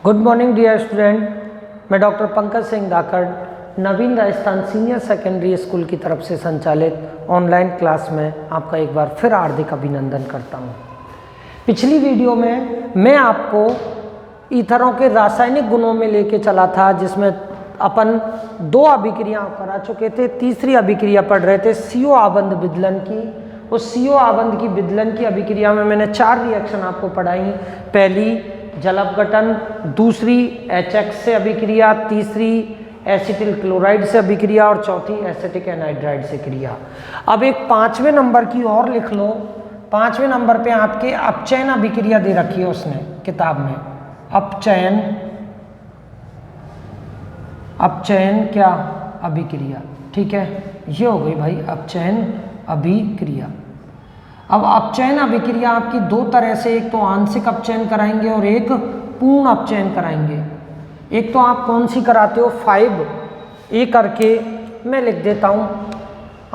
Good morning dear student, मैं doctor Pankaj Singh धाकड़ नवीन Rajasthan senior secondary school की तरफ से संचालित ऑनलाइन क्लास में आपका एक बार फिर हार्दिक अभिनंदन करता हूं। पिछली वीडियो में मैं आपको ईथरों के रासायनिक गुणों में लेके चला था, जिसमें अपन 2 अभिक्रिया करा चुके थे। तीसरी अभिक्रिया पढ़ रहे थे CO आबंध विदलन की। उस CO आबंध की विदलन की अभिक्रिया में मैंने 4 रिएक्शन आपको पढ़ाई। पहली जल अपघटन, दूसरी HX से अभिक्रिया, तीसरी एसिटिल क्लोराइड से अभिक्रिया और चौथी एसिटिक एनहाइड्राइड से क्रिया। अब एक 5वें नंबर की और लिख लो। 5वें नंबर पे आपके अपचयन अभिक्रिया दे रखी है उसने किताब में। अपचयन क्या अभिक्रिया, ठीक है, ये हो गई भाई अपचयन अभिक्रिया। अब अपचयन अभिक्रिया आपकी 2 तरह से, एक तो आंशिक अपचयन कराएंगे और एक पूर्ण अपचयन कराएंगे। एक तो आप कौन सी कराते हो, 5A करके मैं लिख देता हूँ,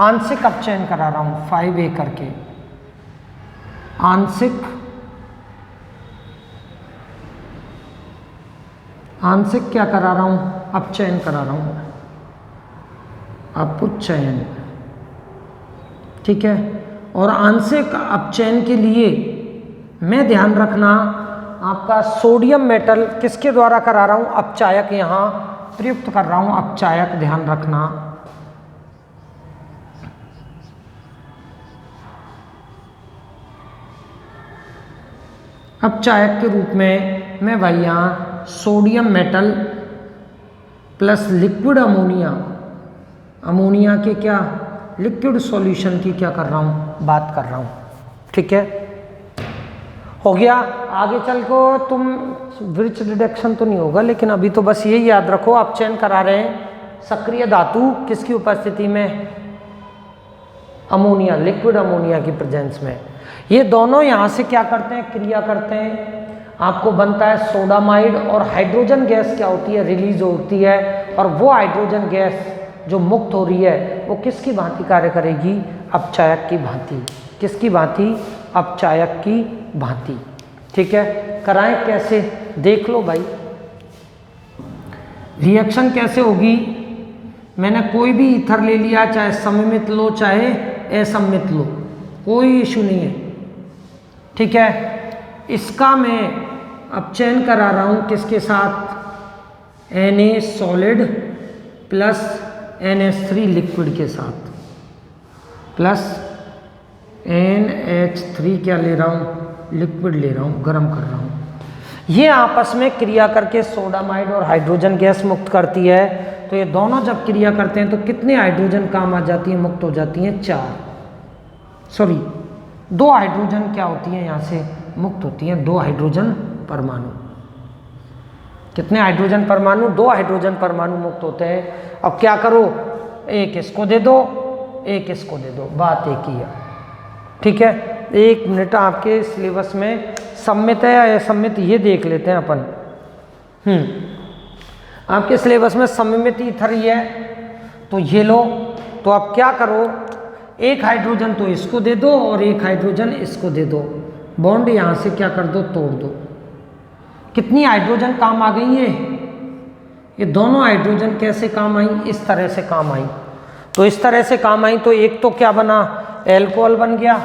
आंशिक अपचयन करा रहा हूँ 5A करके। आंशिक क्या करा रहा हूँ, अपचयन करा रहा हूँ, अपचयन, ठीक है। और आंशिक अपचयन के लिए मैं ध्यान रखना आपका सोडियम मेटल किसके द्वारा करा रहा हूँ, अपचायक यहाँ प्रयुक्त कर रहा हूँ, अपचायक ध्यान रखना। अपचायक के रूप में मैं भाई यहाँ sodium metal plus liquid ammonia के क्या लिक्विड सॉल्यूशन की क्या कर रहा हूँ, बात कर रहा हूँ, ठीक है। हो गया। आगे चल को तुम ब्रिज रिडक्शन तो नहीं होगा, लेकिन अभी तो बस यही याद रखो, अपचयन करा रहे हैं सक्रिय धातु किसकी उपस्थिति में, अमोनिया, लिक्विड अमोनिया की प्रेजेंस में। ये दोनों यहाँ से क्या करते हैं, क्रिया करते हैं। आपको बनता है सोडामाइड और हाइड्रोजन गैस क्या होती है, रिलीज होती है। और वो हाइड्रोजन गैस जो मुक्त हो रही है वो किसकी भांति कार्य करेगी, अपचायक की भांति। किसकी भांति, अपचायक की भांति, ठीक है। कराएं कैसे, देख लो भाई। रिएक्शन कैसे होगी, मैंने कोई भी ईथर ले लिया, चाहे सममित लो चाहे असममित लो, कोई इशू नहीं है, ठीक है। इसका मैं अपचयन करा रहा हूं किसके साथ, Na solid plus NH3 liquid के साथ, प्लस NH3 क्या ले रहा हूँ, लिक्विड ले रहा हूँ, गर्म कर रहा हूँ। ये आपस में क्रिया करके सोडामाइड और हाइड्रोजन गैस मुक्त करती है। तो ये दोनों जब क्रिया करते हैं तो कितने हाइड्रोजन काम आ जाती है, मुक्त हो जाती हैं, 2 हाइड्रोजन क्या होती है यहाँ से मुक्त होती हैं, 2 हाइड्रोजन परमाणु। कितने हाइड्रोजन परमाणु, 2 हाइड्रोजन परमाणु मुक्त होते हैं। अब क्या करो, एक इसको दे दो, एक इसको दे दो, बात एक ही है, ठीक है। 1 मिनट, आपके सिलेबस में सम्मित है या असम्मित ये देख लेते हैं अपन। आपके सिलेबस में सम्मित ईथर ही है, तो ये लो। तो आप क्या करो, 1 हाइड्रोजन तो इसको दे दो और 1 हाइड्रोजन इसको दे दो, बॉन्ड यहाँ से क्या कर दो, तोड़ दो। कितनी हाइड्रोजन काम आ गई है, ये दोनों हाइड्रोजन कैसे काम आई, इस तरह से काम आई। तो इस तरह से काम आई तो एक तो क्या बना, एल्कोहल बन गया,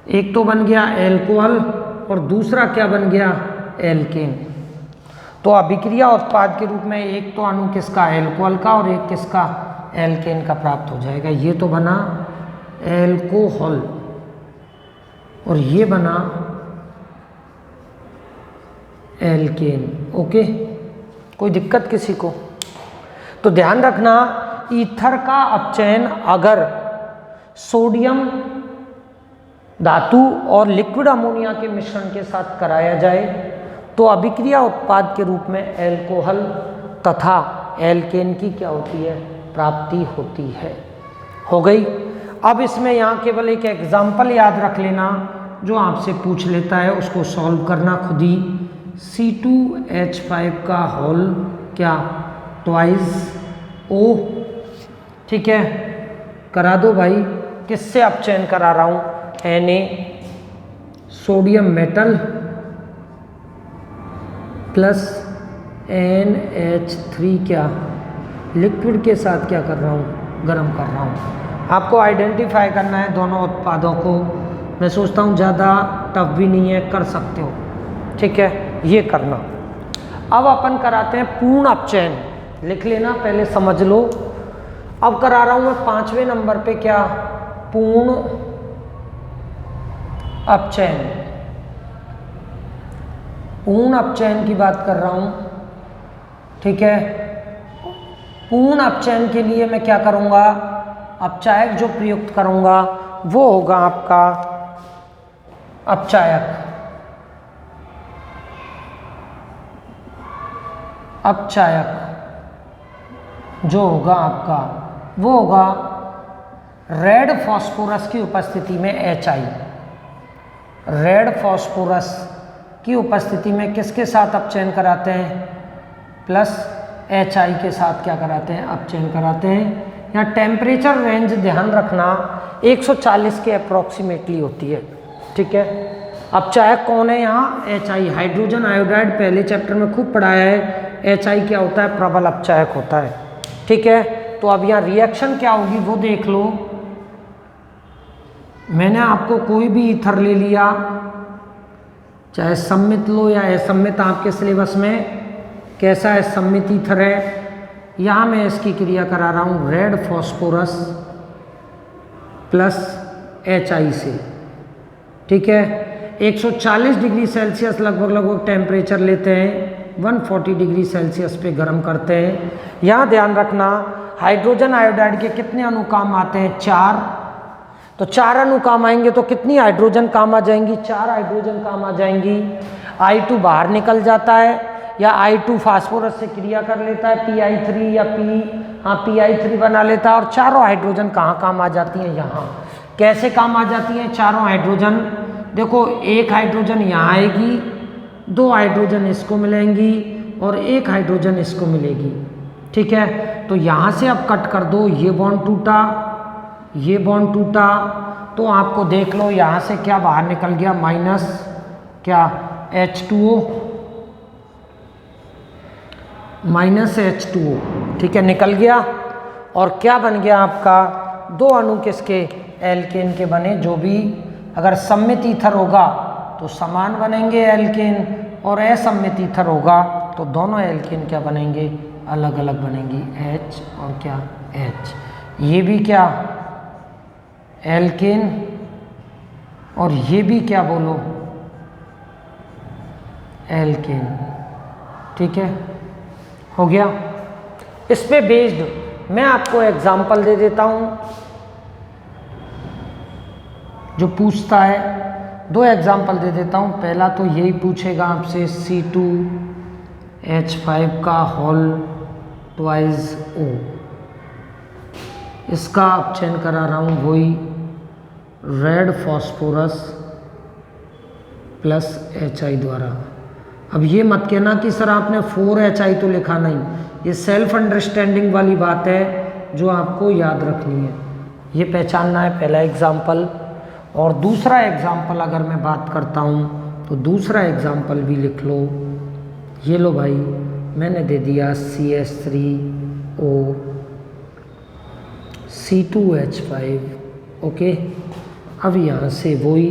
एक तो बन गया एल्कोहल और दूसरा क्या बन गया, एल्केन। तो अभिक्रिया उत्पाद के रूप में एक तो अणु किसका, एल्कोहल का, और एक किसका, एल्केन का प्राप्त हो जाएगा। ये तो बना एल्कोहल और ये बना एल्केन, ओके। कोई दिक्कत किसी को? तो ध्यान रखना, ईथर का अपचयन अगर सोडियम धातु और लिक्विड अमोनिया के मिश्रण के साथ कराया जाए तो अभिक्रिया उत्पाद के रूप में एल्कोहल तथा एल्केन की क्या होती है, प्राप्ति होती है। हो गई। अब इसमें यहाँ केवल एक एग्जाम्पल याद रख लेना, जो आपसे पूछ लेता है उसको सॉल्व करना खुद ही। C2H5 का होल क्या, ट्वाइस O, ठीक है। करा दो भाई, किससे अपचयन करा रहा हूँ, Na sodium metal plus NH3 क्या लिक्विड के साथ क्या कर रहा हूँ, गर्म कर रहा हूँ। आपको आइडेंटिफाई करना है दोनों उत्पादों को। मैं सोचता हूँ ज़्यादा टफ भी नहीं है, कर सकते हो, ठीक है, ये करना। अब अपन कराते हैं पूर्ण अपचयन, लिख लेना पहले समझ लो। अब करा रहा हूँ मैं 5वें नंबर पे क्या, पूर्ण अपचयन। पूर्ण अपचयन की बात कर रहा हूँ, ठीक है। पूर्ण अपचयन के लिए मैं क्या करूँगा, अपचायक जो प्रयुक्त करूँगा वो होगा आपका अपचायक। अपचायक जो होगा आपका वो होगा रेड फास्फोरस की उपस्थिति में HI। रेड फास्फोरस की उपस्थिति में किसके साथ अपचयन कराते हैं, प्लस HI के साथ क्या कराते हैं, अपचयन कराते हैं। यहाँ टेम्परेचर रेंज ध्यान रखना 140 के अप्रॉक्सीमेटली होती है, ठीक है। अपचायक कौन है यहाँ, HI। हाइड्रोजन आयोडाइड पहले चैप्टर में खूब पढ़ाया है। HI क्या होता है, प्रबल अपचायक होता है, ठीक है। तो अब यहाँ रिएक्शन क्या होगी वो देख लो। मैंने आपको कोई भी ईथर ले लिया, चाहे सम्मित लो या असम्मित, आपके सिलेबस में कैसा है, सम्मित ईथर है। यहाँ मैं इसकी क्रिया करा रहा हूँ रेड फास्फोरस प्लस HI से, ठीक है। 140 डिग्री सेल्सियस लगभग टेम्परेचर लेते हैं, 140 डिग्री सेल्सियस पे गर्म करते हैं। यहाँ ध्यान रखना हाइड्रोजन आयोडाइड के कितने अणु काम आते हैं, 4। तो 4 अणु काम आएंगे तो कितनी हाइड्रोजन काम आ जाएंगी, 4 हाइड्रोजन काम आ जाएंगी। I2 बाहर निकल जाता है या I2 फास्फोरस से क्रिया कर लेता है, PI3 या PI3 बना लेता है, और चारों हाइड्रोजन कहाँ काम आ जाती हैं, यहाँ। कैसे काम आ जाती हैं चारों हाइड्रोजन, देखो एक हाइड्रोजन यहाँ आएगी, 2 हाइड्रोजन इसको मिलेंगी और 1 हाइड्रोजन इसको मिलेगी, ठीक है। तो यहाँ से अब कट कर दो, ये बॉन्ड टूटा, ये बॉन्ड टूटा, तो आपको देख लो यहाँ से क्या बाहर निकल गया, माइनस क्या H2O, माइनस H2O, ठीक है, निकल गया। और क्या बन गया आपका, 2 अणु किसके, एल्केन के बने। जो भी अगर सम्मित ईथर होगा तो समान बनेंगे एल्केन, और असम्मित ईथर होगा तो दोनों एल्केन क्या बनेंगे, अलग अलग बनेंगी, H और क्या H। ये भी क्या एल्केन और ये भी क्या बोलो, एल्केन, ठीक है, हो गया। इस पे बेस्ड मैं आपको एग्जाम्पल दे देता हूँ जो पूछता है। 2 एग्जाम्पल दे देता हूँ। पहला तो यही पूछेगा आपसे, C2H5 का होल ट्वाइस O, इसका अपचयन करा रहा हूँ वही रेड फास्फोरस प्लस HI द्वारा। अब ये मत कहना कि सर आपने 4HI तो लिखा नहीं, ये सेल्फ अंडरस्टैंडिंग वाली बात है जो आपको याद रखनी है, ये पहचानना है, पहला एग्जाम्पल। और दूसरा एग्जाम्पल अगर मैं बात करता हूँ तो दूसरा एग्जाम्पल भी लिख लो। ये लो भाई, मैंने दे दिया CH3O C2H5, ओके। अब यहाँ से वही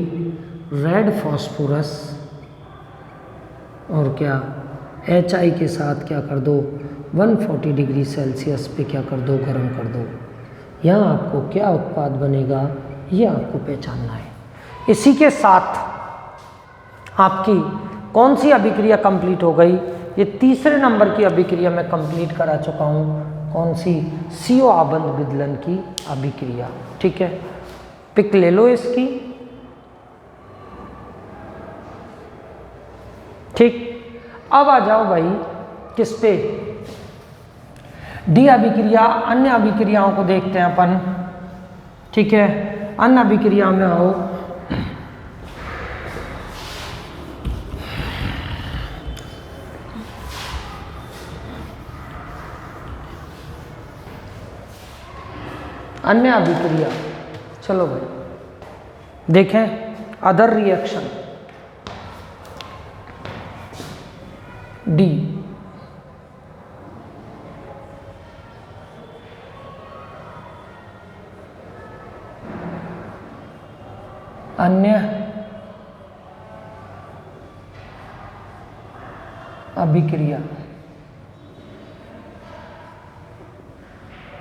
रेड फास्फोरस और क्या HI के साथ क्या कर दो, 140 डिग्री सेल्सियस पे क्या कर दो, गर्म कर दो। यहाँ आपको क्या उत्पाद बनेगा ये आपको पहचानना है। इसी के साथ आपकी कौन सी अभिक्रिया कंप्लीट हो गई, ये 3रे नंबर की अभिक्रिया मैं कंप्लीट करा चुका हूँ। कौन सी, CO आबंध विदलन की अभिक्रिया, ठीक है। पिक ले लो इसकी, ठीक। अब आ जाओ भाई किस पे, डी अभिक्रिया, अन्य अभिक्रियाओं को देखते हैं अपन, ठीक है। अन्य अभिक्रिया में आओ, अन्य अभिक्रिया, चलो भाई देखें अदर रिएक्शन। डी। अन्य अभिक्रिया।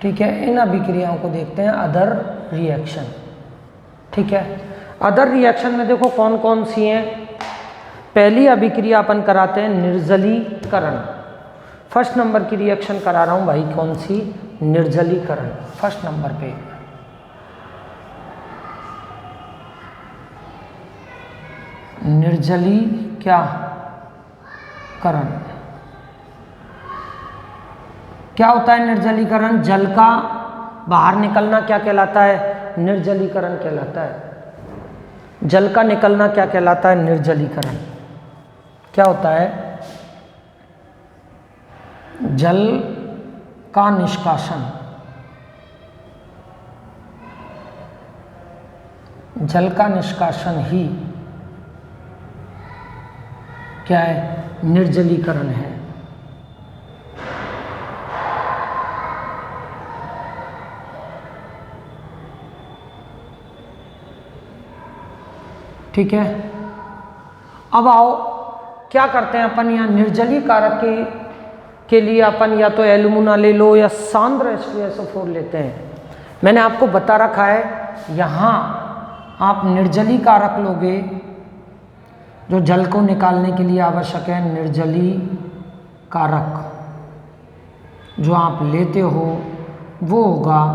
ठीक है, इन अभिक्रियाओं को देखते हैं अदर रिएक्शन। ठीक है, अदर रिएक्शन में देखो कौन कौन सी हैं। पहली अभिक्रिया अपन कराते हैं निर्जलीकरण। फर्स्ट नंबर की रिएक्शन करा रहा हूं भाई, कौन सी? निर्जलीकरण, फर्स्ट नंबर पे। निर्जली क्या करण। क्या होता है निर्जलीकरण? जल का बाहर निकलना क्या कहलाता है? निर्जलीकरण कहलाता है। जल का निकलना क्या कहलाता है? निर्जलीकरण। क्या होता है? जल का निष्कासन। जल का निष्कासन ही क्या है? निर्जलीकरण है। ठीक है, अब आओ क्या करते हैं अपन, यहाँ निर्जली कारक के लिए अपन या तो एल्यूमिना ले लो या सांद्र H2SO4 लेते हैं। मैंने आपको बता रखा है यहाँ आप निर्जली कारक लोगे जो जल को निकालने के लिए आवश्यक है। निर्जली कारक जो आप लेते हो वो होगा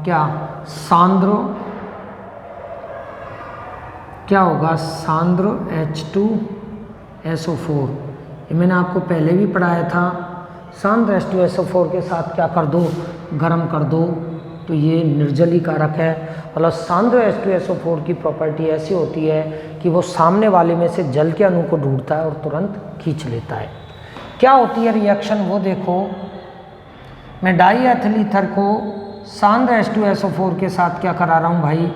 क्या? सांद्र। क्या होगा? सांद्र H2SO4। ये मैंने आपको पहले भी पढ़ाया था। सांद्र H2SO4 के साथ क्या कर दो? गर्म कर दो, तो ये निर्जली कारक है। मतलब सांद्र H2SO4 की प्रॉपर्टी ऐसी होती है कि वो सामने वाले में से जल के अणु को ढूंढता है और तुरंत खींच लेता है। क्या होती है रिएक्शन वो देखो। मैं डाई एथिल ईथर को सांद्र H2SO4 के साथ क्या करा रहा हूँ भाई?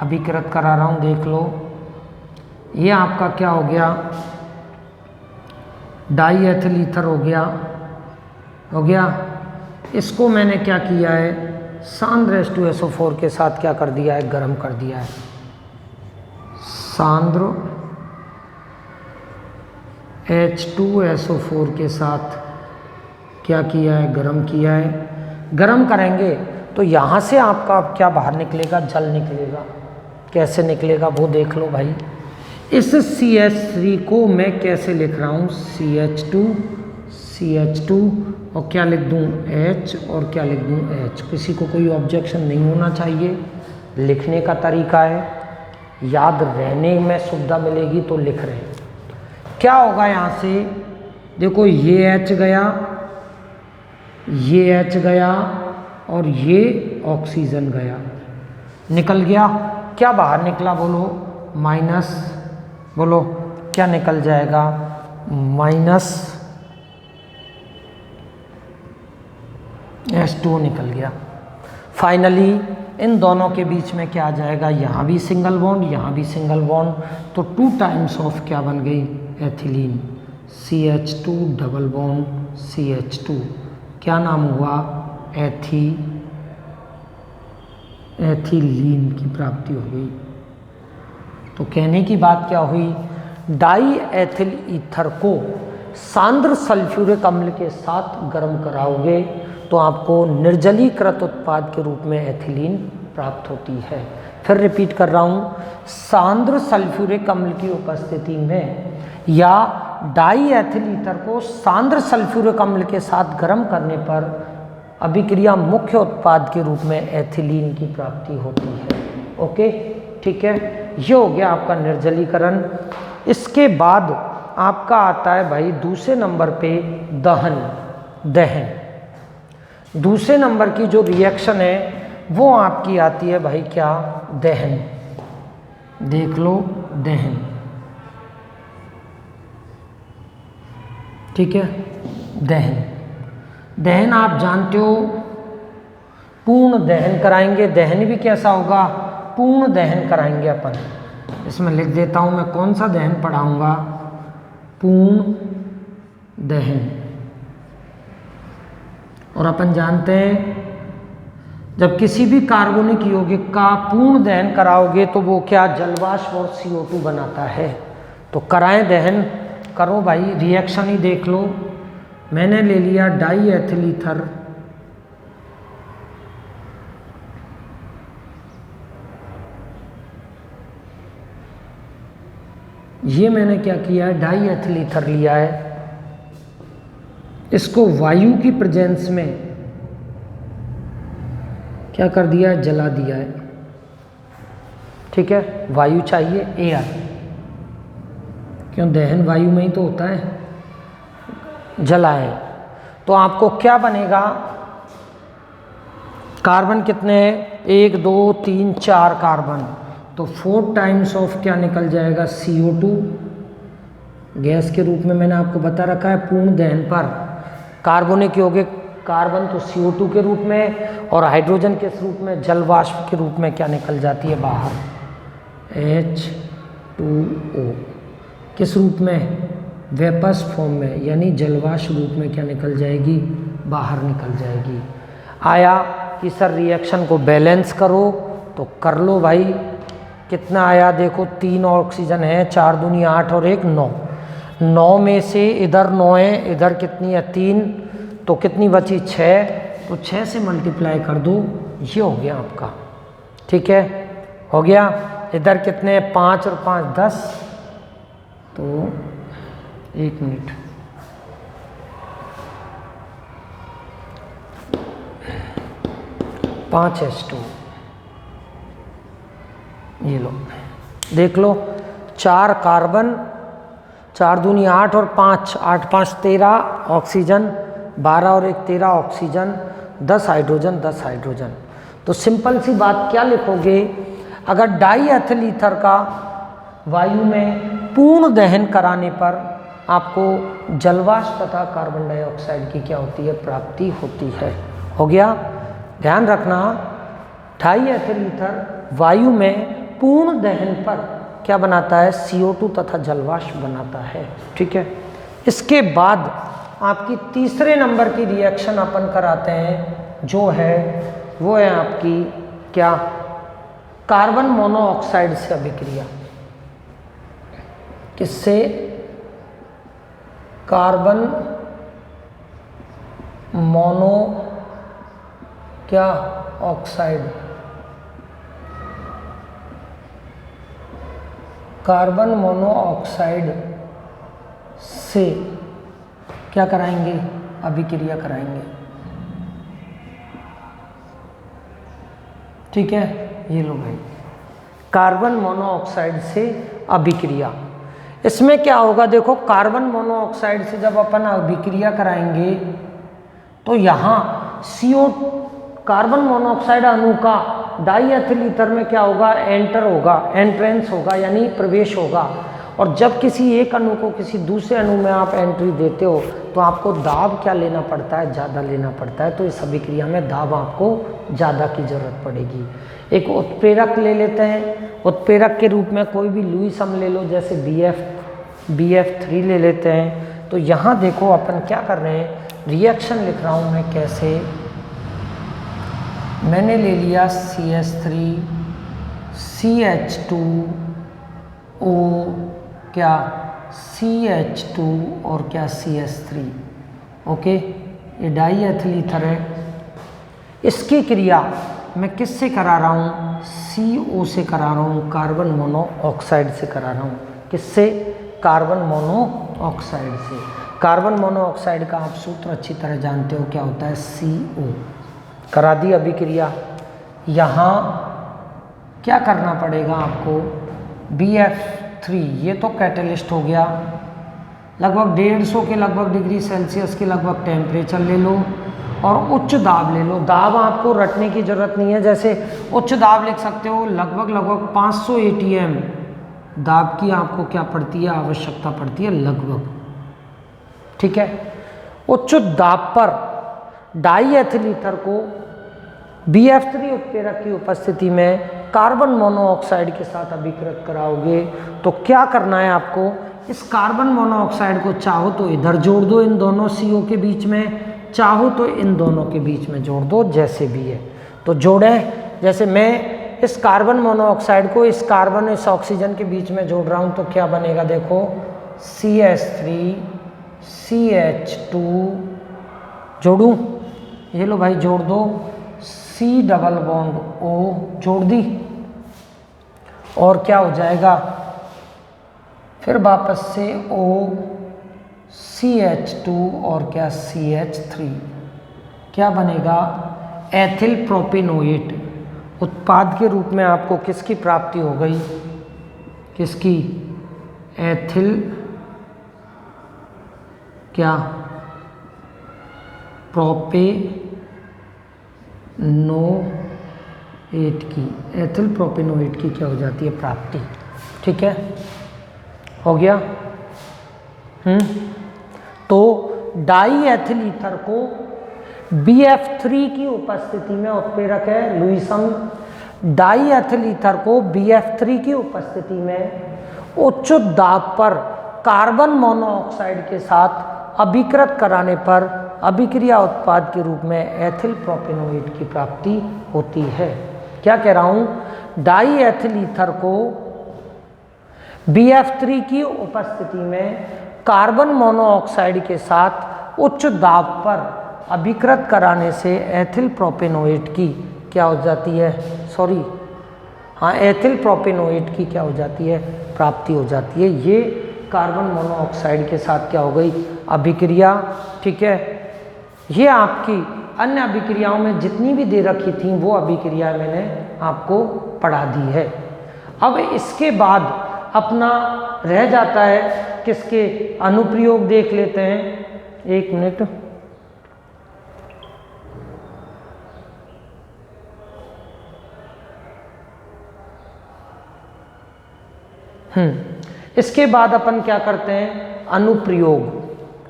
अभिकृत करा रहा हूँ। देख लो, ये आपका क्या हो गया? डाई एथिल ईथर हो गया। इसको मैंने क्या किया है? सांद्र H2SO4 के साथ क्या कर दिया है? गर्म कर दिया है। सांद्र H2SO4 के साथ क्या किया है? गर्म किया है। गर्म करेंगे तो यहाँ से आपका क्या बाहर निकलेगा? जल निकलेगा। कैसे निकलेगा वो देख लो भाई। इस CH3 को मैं कैसे लिख रहा हूँ? CH2 और क्या लिख दूँ? H और क्या लिख दूँ? H। किसी को कोई ऑब्जेक्शन नहीं होना चाहिए। लिखने का तरीका है, याद रहने में सुविधा मिलेगी तो लिख रहे हैं। क्या होगा यहाँ से? देखो ये H गया, ये H गया और ये ऑक्सीजन गया, निकल गया। क्या बाहर निकला? बोलो माइनस। बोलो क्या निकल जाएगा? माइनस H2O निकल गया। फाइनली इन दोनों के बीच में क्या आ जाएगा? यहाँ भी सिंगल बॉन्ड, यहाँ भी सिंगल बॉन्ड, तो 2 टाइम्स ऑफ क्या बन गई? Ethylene. CH2 double bond CH2, क्या नाम हुआ? एथिलीन की प्राप्ति हो गई। तो कहने की बात क्या हुई? डाई एथिल ईथर को सांद्र सल्फ्यूरिक अम्ल के साथ गर्म कराओगे तो आपको निर्जलीकृत उत्पाद के रूप में एथिलीन प्राप्त होती है। फिर रिपीट कर रहा हूँ, सांद्र सल्फ्यूरिक अम्ल की उपस्थिति में या डाई एथिल ईथर को सांद्र सल्फ्यूरिक अम्ल के साथ गर्म करने पर अभिक्रिया मुख्य उत्पाद के रूप में एथिलीन की प्राप्ति होती है। ओके, ठीक है, ये हो गया आपका निर्जलीकरण। इसके बाद आपका आता है भाई दूसरे नंबर पे दहन। दूसरे नंबर की जो रिएक्शन है वो आपकी आती है भाई क्या? दहन। देख लो दहन। ठीक है, दहन आप जानते हो, पूर्ण दहन कराएंगे। दहन भी कैसा होगा? पूर्ण दहन कराएंगे अपन। इसमें लिख देता हूं मैं कौन सा दहन पढ़ाऊंगा। पूर्ण दहन। और अपन जानते हैं जब किसी भी कार्बनिक यौगिक का पूर्ण दहन कराओगे तो वो क्या जलवाष्प और CO2 बनाता है। तो कराएं दहन, करो भाई, रिएक्शन ही देख लो। मैंने ले लिया डाई एथिल ईथर, ये मैंने क्या किया है, डाई एथिल ईथर लिया है, इसको वायु की प्रेजेंस में क्या कर दिया है, जला दिया है। ठीक है, वायु चाहिए, एयर, क्यों दहन वायु में ही तो होता है, जलाए। तो आपको क्या बनेगा, कार्बन कितने हैं, 1 2 3 4 कार्बन, तो 4 टाइम्स ऑफ क्या निकल जाएगा, CO2 गैस के रूप में। मैंने आपको बता रखा है पूर्ण दहन पर कार्बनिक यौगिक कार्बन तो CO2 के रूप में और हाइड्रोजन के रूप में, जलवाष्प के रूप में क्या निकल जाती है बाहर, H2O। किस रूप में, वेपर्स फॉर्म में, यानी जलवाष्प रूप में क्या निकल जाएगी, बाहर निकल जाएगी। आया कि सर रिएक्शन को बैलेंस करो, तो कर लो भाई। कितना आया देखो, 3 ऑक्सीजन है, 4 दूनी 8 और 1 9, 9 में से इधर 9 है, इधर कितनी है 3, तो कितनी बची 6, तो 6 से मल्टीप्लाई कर दो, ये हो गया आपका। ठीक है, हो गया। इधर कितने 5 और 5 10, तो 1 मिनट, पाँच H2, ये लो देख लो, 4 कार्बन, 4 दूनी 8 और 5, 8 5 13 ऑक्सीजन, 12 और 1 13 ऑक्सीजन, 10 हाइड्रोजन, 10 हाइड्रोजन। तो सिंपल सी बात क्या लिखोगे, अगर डाई एथिल ईथर का वायु में पूर्ण दहन कराने पर आपको जलवाष्प तथा कार्बन डाइऑक्साइड की क्या होती है, प्राप्ति होती है। हो गया, ध्यान रखना, डाई एथिल ईथर वायु में पूर्ण दहन पर क्या बनाता है, CO2 तथा जलवाष्प बनाता है। ठीक है, इसके बाद आपकी तीसरे नंबर की रिएक्शन अपन कराते हैं, जो है वो है आपकी क्या, कार्बन मोनोऑक्साइड से अभिक्रिया। किससे, कार्बन मोनो क्या ऑक्साइड, कार्बन मोनोऑक्साइड से क्या कराएंगे, अभिक्रिया कराएंगे। ठीक है, ये लो भाई, कार्बन मोनोऑक्साइड से अभिक्रिया। इसमें क्या होगा देखो, कार्बन मोनोऑक्साइड से जब अपन अभिक्रिया कराएंगे तो यहाँ CO कार्बन मोनोऑक्साइड अणु का डाई एथिल ईथर में क्या होगा, एंटर होगा, एंट्रेंस होगा, यानी प्रवेश होगा। और जब किसी एक अणु को किसी दूसरे अणु में आप एंट्री देते हो तो आपको दाब क्या लेना पड़ता है, ज़्यादा लेना पड़ता है। तो इस अभिक्रिया में दाब आपको ज़्यादा की ज़रूरत पड़ेगी। एक उत्प्रेरक ले लेते हैं, उत्प्रेरक के रूप में कोई भी लुईस हम ले लो, जैसे BF3 ले लेते हैं। तो यहाँ देखो अपन क्या कर रहे हैं, रिएक्शन लिख रहा हूँ मैं कैसे, मैंने ले लिया CH3 CH2O क्या CH2 और क्या CH3। ओके, ये डाई एथिल ईथर है, इसकी क्रिया मैं किससे करा रहा हूँ, CO से करा रहा हूँ, कार्बन मोनोऑक्साइड से करा रहा हूँ। किससे, कार्बन मोनोऑक्साइड से। कार्बन मोनोऑक्साइड का आप सूत्र अच्छी तरह जानते हो, क्या होता है, CO। करा दी अभिक्रिया। यहाँ क्या करना पड़ेगा आपको, BF3, ये तो कैटलिस्ट हो गया, लगभग 150 के लगभग डिग्री सेल्सियस के लगभग टेम्परेचर ले लो और उच्च दाब ले लो। दाब आपको रटने की ज़रूरत नहीं है, जैसे उच्च दाब लिख सकते हो, लगभग 500 ATM दाब की आपको क्या पड़ती है, आवश्यकता पड़ती है लगभग। ठीक है, उच्च दाब पर डाई एथिल ईथर को BF3 उत्प्रेरक की उपस्थिति में कार्बन मोनोऑक्साइड के साथ अभिकृत कराओगे तो क्या करना है आपको, इस कार्बन मोनोऑक्साइड को चाहो तो इधर जोड़ दो इन दोनों CO के बीच में, चाहो तो इन दोनों के बीच में जोड़ दो, जैसे भी है। तो जोड़ें, जैसे मैं इस कार्बन मोनोऑक्साइड को इस कार्बन इस ऑक्सीजन के बीच में जोड़ रहा हूँ तो क्या बनेगा, देखो CH3 CH2 जोड़ूँ, ये लो भाई जोड़ दो, C डबल बॉन्ड O जोड़ दी, और क्या हो जाएगा, फिर वापस से O CH2 और क्या CH3, क्या बनेगा, एथिल प्रोपेनोएट। उत्पाद के रूप में आपको किसकी प्राप्ति हो गई, किसकी, एथिल क्या, प्रोपेनोएट की, एथिल प्रोपेनोएट की क्या हो जाती है प्राप्ति। ठीक है, हो गया। तो डाई एथिल ईथर को BF3 की उपस्थिति में, उत्प्रेरक है लुईसम, डाई एथिल ईथर को BF3 की उपस्थिति में उच्च दाब पर कार्बन मोनोऑक्साइड के साथ अभिकृत कराने पर अभिक्रिया उत्पाद के रूप में एथिल प्रोपेनोएट की प्राप्ति होती है। क्या कह रहा हूँ, डाई एथिल ईथर को BF3 की उपस्थिति में कार्बन मोनोऑक्साइड के साथ उच्च दाब पर अभिकृत कराने से एथिल प्रोपेनोएट की क्या हो जाती है, एथिल प्रोपेनोएट की क्या हो जाती है, प्राप्ति हो जाती है। ये कार्बन मोनोऑक्साइड के साथ क्या हो गई, अभिक्रिया। ठीक है, ये आपकी अन्य अभिक्रियाओं में जितनी भी दे रखी थी वो अभिक्रिया मैंने आपको पढ़ा दी है। अब इसके बाद अपना रह जाता है किसके, अनुप्रयोग देख लेते हैं, 1 मिनट। इसके बाद अपन क्या करते हैं, अनुप्रयोग।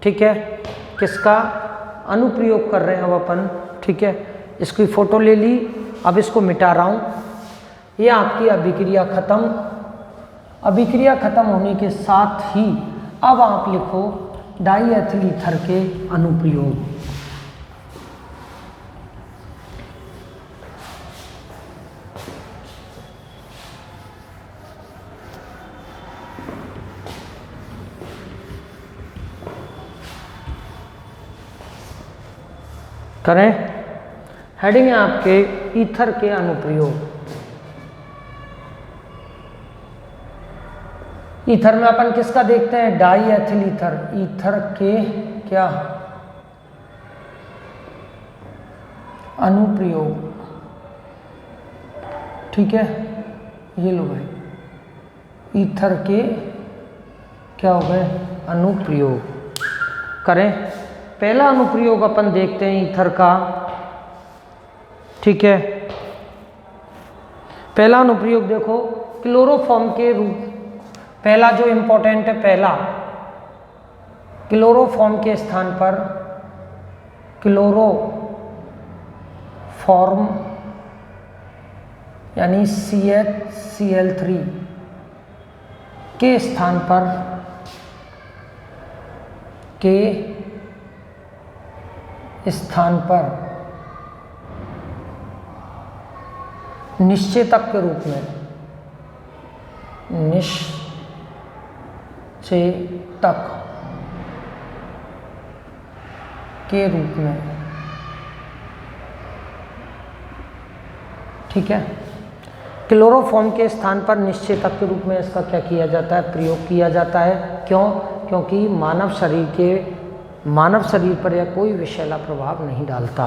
ठीक है, किसका अनुप्रयोग कर रहे हैं अब अपन। ठीक है, इसकी फोटो ले ली, अब इसको मिटा रहा हूँ। ये आपकी अभिक्रिया खत्म। अभिक्रिया खत्म होने के साथ ही अब आप लिखो डाई एथिल ईथर के अनुप्रयोग। करें, हेडिंग है आपके ईथर के अनुप्रयोग। ईथर में अपन किसका देखते हैं, डाई एथिल ईथर, ईथर के क्या अनुप्रयोग। ठीक है, ये लो भाई, ईथर के क्या हो गए, अनुप्रयोग। करें, पहला अनुप्रयोग अपन देखते हैं ईथर का। ठीक है, पहला अनुप्रयोग देखो, क्लोरोफॉर्म के रूप, पहला जो इंपॉर्टेंट है, पहला क्लोरोफॉर्म के स्थान पर क्लोरोफॉर्म यानी CHCl3 के स्थान पर निश्चेतक के रूप में, निश्चेतक के रूप में। ठीक है, क्लोरोफॉर्म के स्थान पर निश्चेतक के रूप में इसका क्या किया जाता है, प्रयोग किया जाता है। क्यों, क्योंकि मानव शरीर पर यह कोई विषैला प्रभाव नहीं डालता।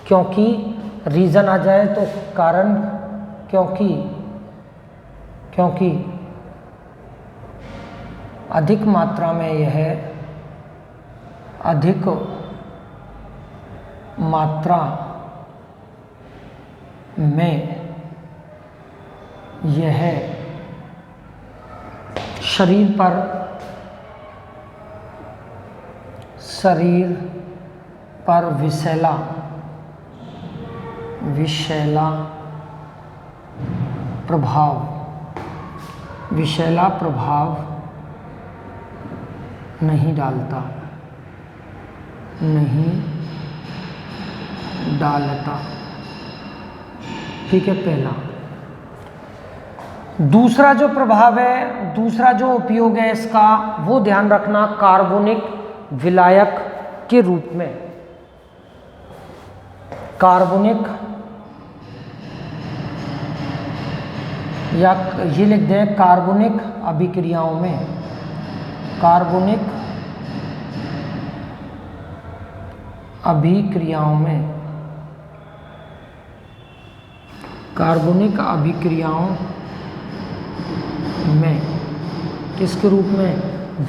क्योंकि रीजन आ जाए तो कारण, क्योंकि अधिक मात्रा में यह शरीर पर विषैला प्रभाव नहीं डालता, नहीं डालता। ठीक है, पहला। दूसरा जो प्रभाव है, दूसरा जो उपयोग है इसका, वो ध्यान रखना, कार्बनिक विलायक के रूप में, कार्बनिक, या ये लिख दें कार्बनिक अभिक्रियाओं में, कार्बनिक अभिक्रियाओं में, कार्बनिक अभिक्रियाओं में, किसके रूप में?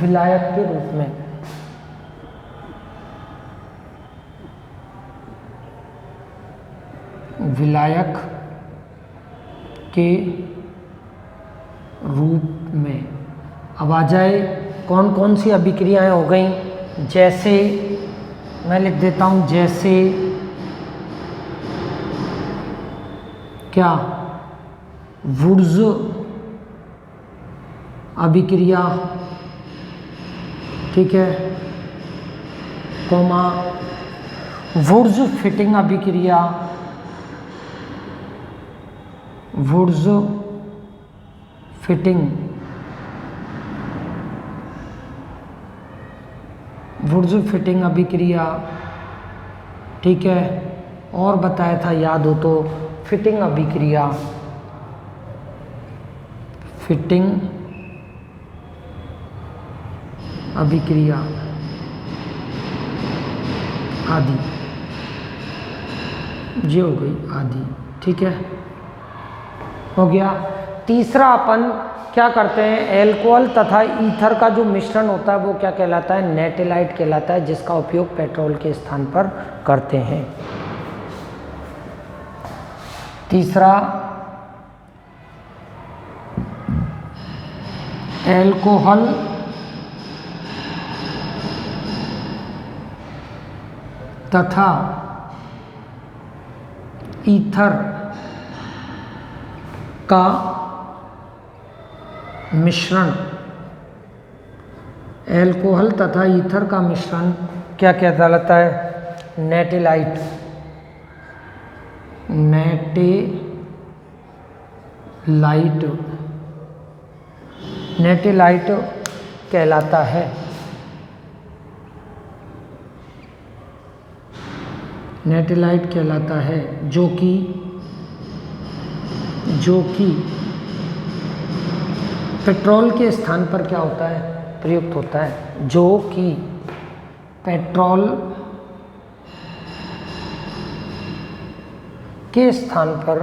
विलायक के रूप में। विलायक के रूप में। अब आ जाए कौन कौन सी अभिक्रियाएं हो गई, जैसे मैं लिख देता हूं, जैसे क्या? वुड्स अभिक्रिया, ठीक है, कोमा वुड्स फिटिंग अभिक्रिया, वुड्स फिटिंग, वुड्स फिटिंग अभिक्रिया, ठीक है। और बताया था, याद हो तो, फिटिंग अभिक्रिया, फिटिंग अभिक्रिया आदि, ये हो गई आदि, ठीक है, हो गया। तीसरा अपन क्या करते हैं, एल्कोहल तथा ईथर का जो मिश्रण होता है वो क्या कहलाता है? नेटेलाइट कहलाता है, जिसका उपयोग पेट्रोल के स्थान पर करते हैं। तीसरा, एल्कोहल तथा ईथर का मिश्रण, एल्कोहल तथा ईथर का मिश्रण क्या कहलाता है? नेटेलाइट, नेटेलाइट, नेटेलाइट कहलाता है। नेटेलाइट कहलाता है, जो कि पेट्रोल के स्थान पर क्या होता है? प्रयुक्त होता है, जो कि पेट्रोल के स्थान पर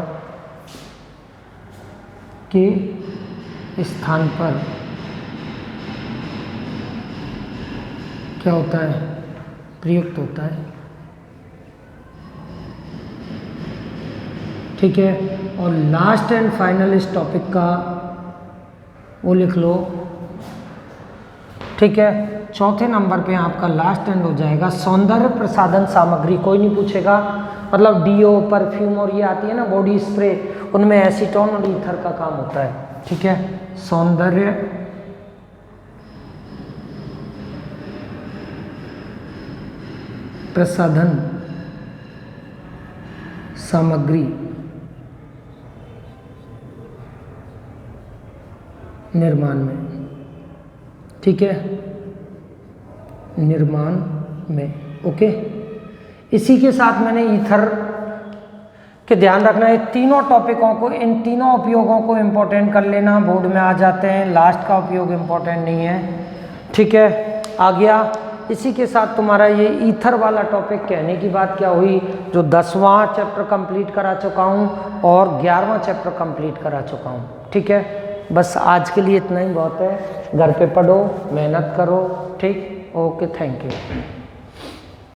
क्या होता है? प्रयुक्त होता है, ठीक है। और लास्ट एंड फाइनल इस टॉपिक का वो लिख लो, ठीक है। चौथे नंबर पे आपका लास्ट एंड हो जाएगा सौंदर्य प्रसाधन सामग्री। कोई नहीं पूछेगा, मतलब डीओ, परफ्यूम और ये आती है ना बॉडी स्प्रे, उनमें एसीटोन और ईथर का काम होता है, ठीक है। सौंदर्य प्रसाधन सामग्री निर्माण में, ठीक है, निर्माण में, ओके। इसी के साथ मैंने ईथर के ध्यान रखना है, तीनों टॉपिकों को, इन तीनों उपयोगों को इम्पोर्टेंट कर लेना, बोर्ड में आ जाते हैं। लास्ट का उपयोग इम्पोर्टेंट नहीं है, ठीक है, आ गया। इसी के साथ तुम्हारा ये ईथर वाला टॉपिक, कहने की बात क्या हुई, जो 10वां चैप्टर कंप्लीट करा चुका हूँ और 11वां चैप्टर कंप्लीट करा चुका हूँ, ठीक है। बस आज के लिए इतना ही बहुत है। घर पे पढ़ो, मेहनत करो, ठीक, ओके, थैंक यू।